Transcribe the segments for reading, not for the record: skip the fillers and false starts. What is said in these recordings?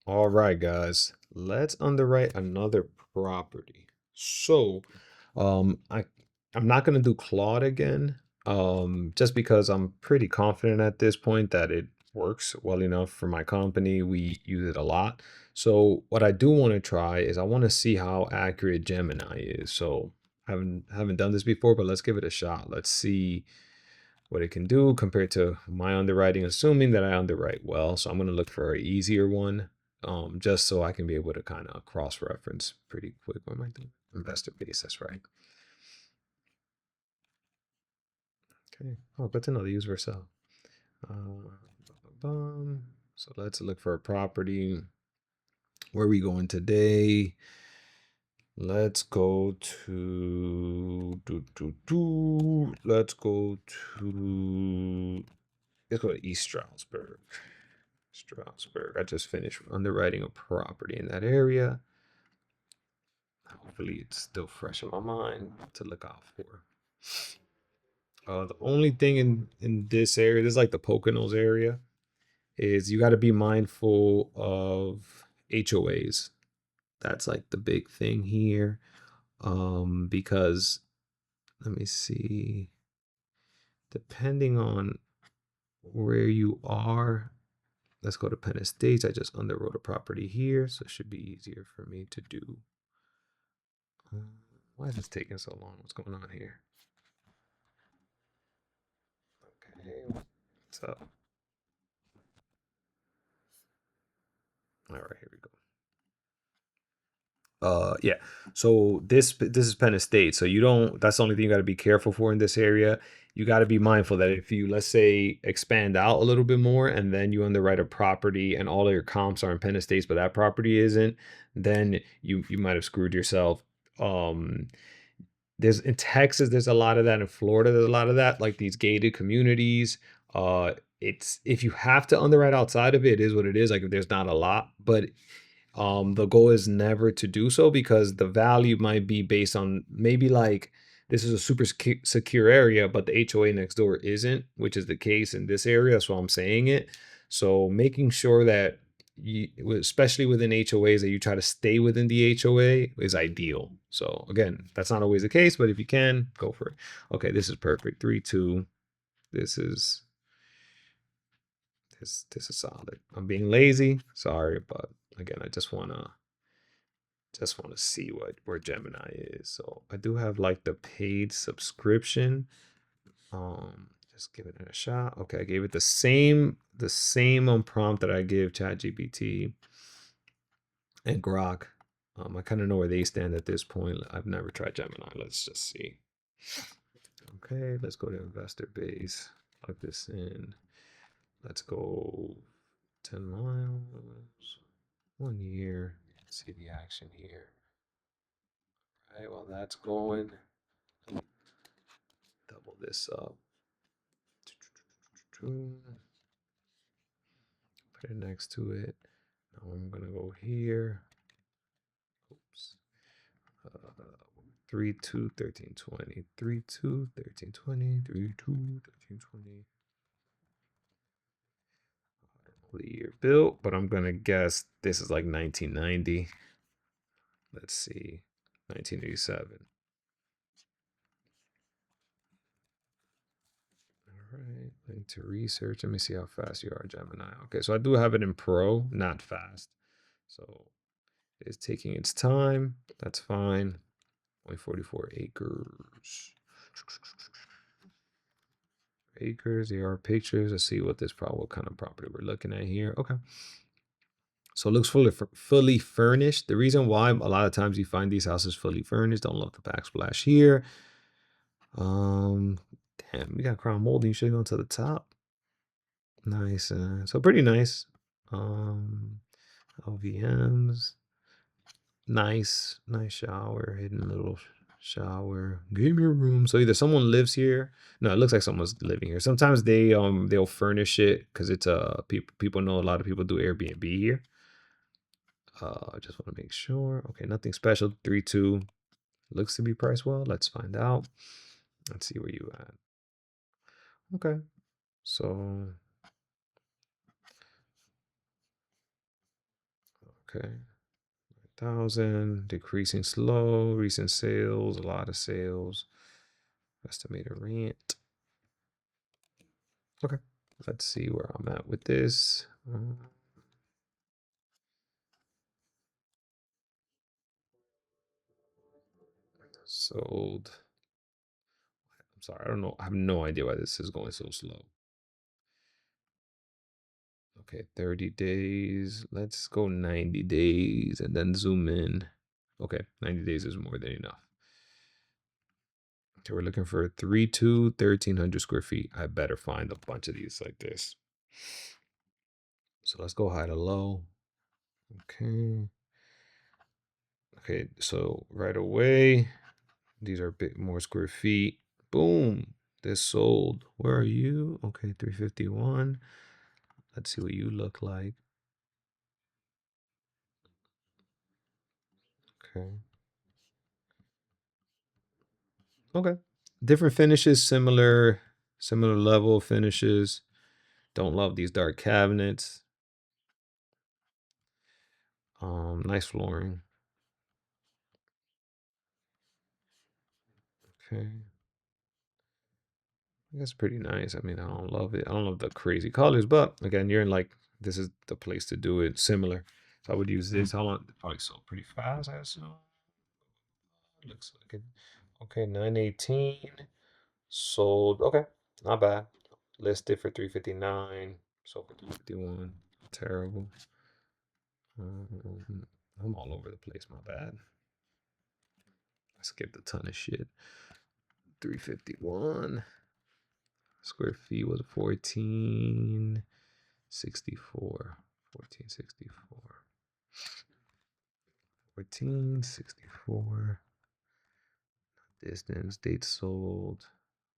All right, guys, let's underwrite another property. So, um, I I'm not gonna do Claude again, just because I'm pretty confident at this point that it works well enough for my company. We use it a lot. So, what I do want to try is I want to see how accurate Gemini is. So, I haven't done this before, but let's give it a shot. Let's see what it can do compared to my underwriting, assuming that I underwrite well. So I'm going to look for an easier one, just so I can be able to kind of cross-reference pretty quick. What am I doing? Investor base, that's right. Okay. Oh, good to know the use Vercel. So let's look for a property. Where are we going today? Let's go to let's go to East Stroudsburg. Stroudsburg. I just finished underwriting a property in that area. Hopefully, it's still fresh in my mind to look out for. The only thing in this area, this is like the Poconos area, is you got to be mindful of HOAs. That's like the big thing here. Because let me see, depending on where you are, let's go to Penn Estates. I just underwrote a property here, so it should be easier for me to do. Why is this taking so long? What's going on here? Okay, what's up? All right, here we go. Yeah. So this is Penn State. So you don't. That's the only thing you got to be careful for in this area. You got to be mindful that if you, let's say, expand out a little bit more, and then you underwrite a property, and all of your comps are in Penn Estates, but that property isn't, then you might have screwed yourself. Um, there's in Texas, there's a lot of that. In Florida, there's a lot of that, like these gated communities. It's if you have to underwrite outside of it, it is what it is. Like if there's not a lot, but the goal is never to do so because the value might be based on maybe like this is a super secure area, but the HOA next door isn't, which is the case in this area. That's why I'm saying it. So making sure that you, especially within HOAs, that you try to stay within the HOA is ideal. So again, that's not always the case, but if you can, go for it. Okay, this is perfect. 3-2. This is this is solid. I'm being lazy. Sorry, but again, I just want to see what where Gemini is. So I do have like the paid subscription. Just give it a shot. Okay, I gave it the same prompt that I give ChatGPT and Grok. I kind of know where they stand at this point. I've never tried Gemini. Let's just see. Okay, let's go to investor base. Plug this in. Let's go 10 miles, 1 year. See the action here. All right, well, that's going. Double this up. Put it next to it. Now I'm gonna go here. Oops. 3 2 13 20. 3 2 13 20. 3 2 13 20. The year built, but I'm gonna guess this is like 1990. Let's see. 1987. All right, link to research. Let me see how fast you are, Gemini. Okay, so I do have it in Pro, not fast. So it's taking its time. That's fine. Only 44 acres. Acres, there are pictures. Let's see what what kind of property we're looking at here. Okay. So it looks fully furnished. The reason why a lot of times you find these houses fully furnished, don't love the backsplash here. Damn, we got crown molding. You should go to the top. Nice. So pretty nice. LVMs. Nice shower, hidden little shower, gaming room. So either someone lives here. No, it looks like someone's living here. Sometimes they'll furnish it because it's people know a lot of people do Airbnb here. I just want to make sure. Okay, nothing special. 3-2 looks to be priced well. Let's find out. Let's see where you at. Okay, so Okay. 1,000, decreasing slow, recent sales, a lot of sales. Estimated rent. Okay. Let's see where I'm at with this. Sold. I'm sorry, I don't know. I have no idea why this is going so slow. Okay, 30 days. Let's go 90 days and then zoom in. Okay, 90 days is more than enough. Okay, we're looking for 1,300 square feet. I better find a bunch of these like this. So let's go high to low. Okay. Okay, so right away, these are a bit more square feet. Boom. This sold. Where are you? Okay, 351. Let's see what you look like. Okay. Okay. Different finishes, similar level of finishes. Don't love these dark cabinets. Nice flooring. Okay. That's pretty nice. I mean, I don't love it. I don't love the crazy colors, but again, you're in like this is the place to do it. Similar. So I would use this. How long? Probably sold pretty fast, I assume. Looks like it. Okay, 918. Sold. Okay, not bad. Listed for 359. Sold for 351. Terrible. I'm all over the place. My bad. I skipped a ton of shit. 351. Square feet was 1464. 1464. 1464. Distance. Date sold.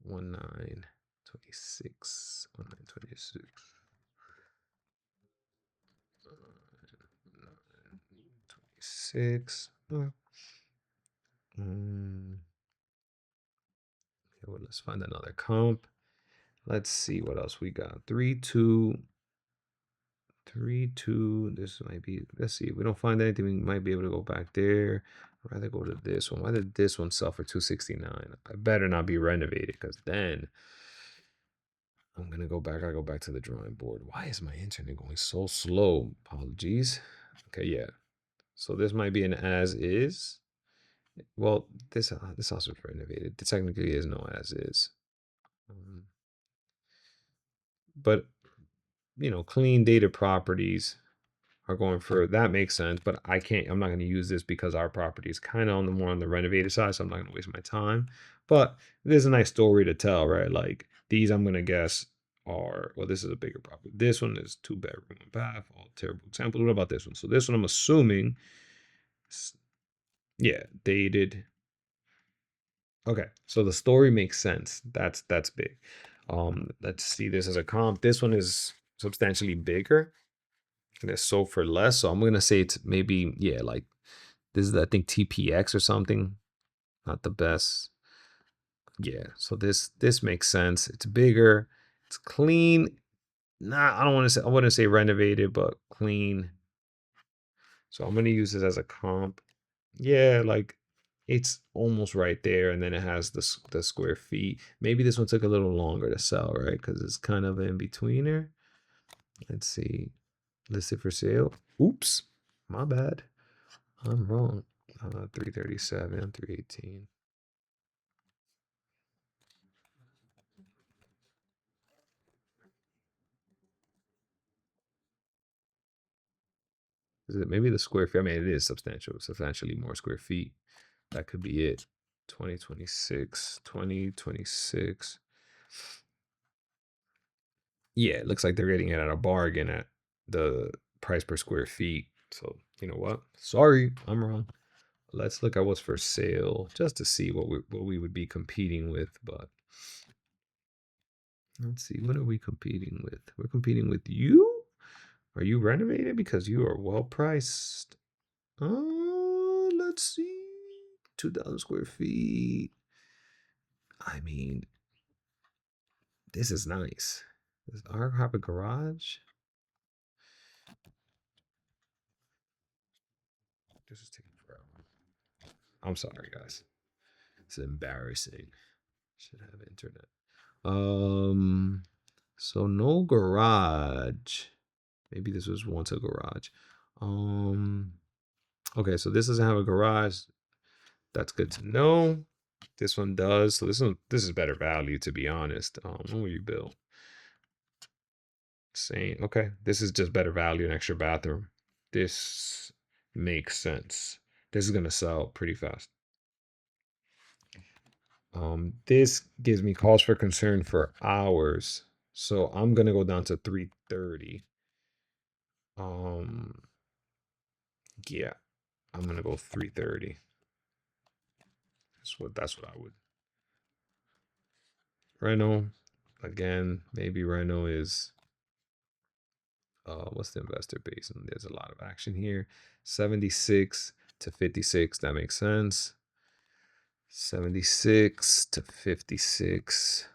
1926. 1926. 26. Okay, well, let's find another comp. Let's see what else we got. 3-2. 3-2. This might be. Let's see. If we don't find anything, we might be able to go back there. I'd rather go to this one. Why did this one sell for 269? I better not be renovated because then I'm gonna go back. I go back to the drawing board. Why is my internet going so slow? Apologies. Okay, yeah. So this might be an as is. Well, this house was renovated. It technically is no as is. But clean data properties are going for that makes sense, but I'm not going to use this because our property is kind of on the renovated side, so I'm not going to waste my time. But there's a nice story to tell, right? Like these I'm going to guess are, well, this is a bigger property. This one is 2 bedroom and bath, all terrible examples. What about this one? So this one I'm assuming, yeah, dated. Okay, so the story makes sense. That's big. Let's see this as a comp. This one is substantially bigger and it's sold for less. So I'm gonna say it's maybe, yeah, like this is I think TPX or something. Not the best. Yeah, so this makes sense. It's bigger, it's clean. Nah, I wouldn't say renovated, but clean. So I'm gonna use this as a comp. Yeah, like it's almost right there, and then it has the square feet. Maybe this one took a little longer to sell, right? Because it's kind of in betweener. Let's see. Listed for sale. Oops, my bad. I'm wrong. 337, 318. Is it maybe the square feet? I mean, it is substantially more square feet. That could be it. 2026, 2026. Yeah, it looks like they're getting it at a bargain at the price per square feet. So, you know what? Sorry, I'm wrong. Let's look at what's for sale just to see what we would be competing with. But let's see, what are we competing with? We're competing with you? Are you renovated? Because you are well priced. Oh, let's see. 2,000 square feet. I mean, this is nice. Does our have a garage? This is taking forever. I'm sorry, guys. It's embarrassing. Should have internet. So no garage. Maybe this was once a garage. Okay, so this doesn't have a garage. That's good to know. This one does. So this is better value, to be honest. What will you build? Same. Okay, this is just better value, an extra bathroom. This makes sense. This is gonna sell pretty fast. This gives me cause for concern for hours, so I'm gonna go down to 330. Um, yeah, I'm gonna go 330. That's what I would. Reno, again, maybe Reno is what's the investor base? And there's a lot of action here. 76 to 56, that makes sense. 76 to 56.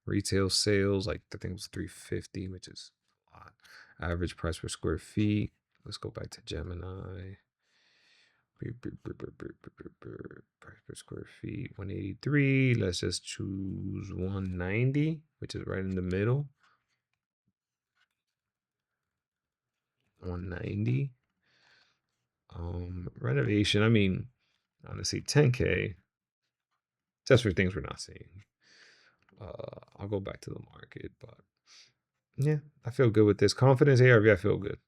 Retail sales, like I think it was 350, which is a lot. Average price per square feet. Let's go back to Gemini. Price per square feet, 183. Let's just choose 190, which is right in the middle. 190. Renovation, I mean, honestly, 10K, just for things we're not seeing. I'll go back to the market, but yeah, I feel good with this. Confidence ARV, I feel good,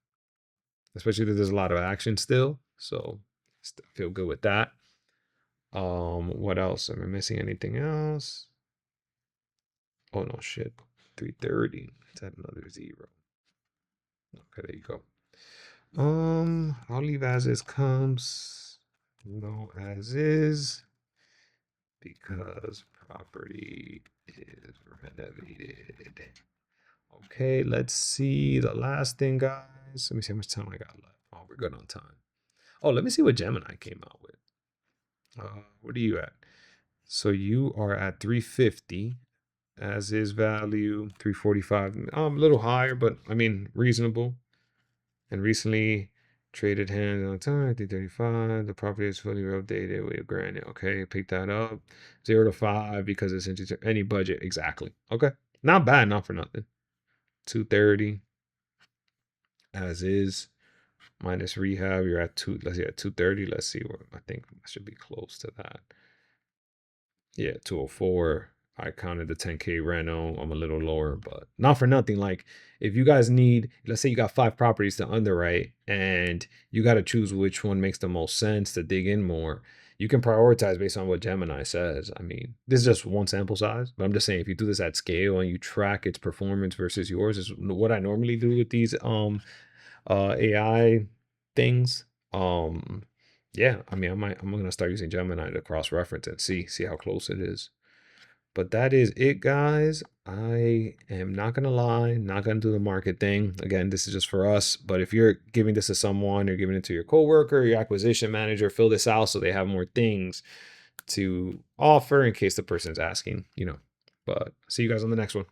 especially that there's a lot of action still. So I feel good with that. What else? Am I missing anything else? Oh no, shit. 330. Let's add another zero. Okay, there you go. I'll leave as is comes. No as is because property is renovated. Okay, let's see the last thing, guys. Let me see how much time I got left. Oh, we're good on time. Oh, let me see what Gemini came out with. What are you at? So you are at 350 as is value, 345. A little higher, but I mean reasonable. And recently traded hands on time, 335. The property is fully updated. We have granted. Okay, pick that up. 0 to 5 because it's into any budget. Exactly. Okay. Not bad, not for nothing. 230 as is. Minus rehab, you're at let's see, at 230. Let's see what I think I should be close to that. Yeah, 204. I counted the 10K reno. I'm a little lower, but not for nothing. Like, if you guys need, let's say you got 5 properties to underwrite and you got to choose which one makes the most sense to dig in more, you can prioritize based on what Gemini says. I mean, this is just one sample size, but I'm just saying if you do this at scale and you track its performance versus yours, is what I normally do with these AI things. Yeah, I mean, I'm gonna start using Gemini to cross reference and see how close it is. But that is it, guys. I am not gonna lie, not gonna do the market thing. Again, this is just for us. But if you're giving this to someone, you're giving it to your coworker, your acquisition manager, fill this out so they have more things to offer in case the person's asking, But see you guys on the next one.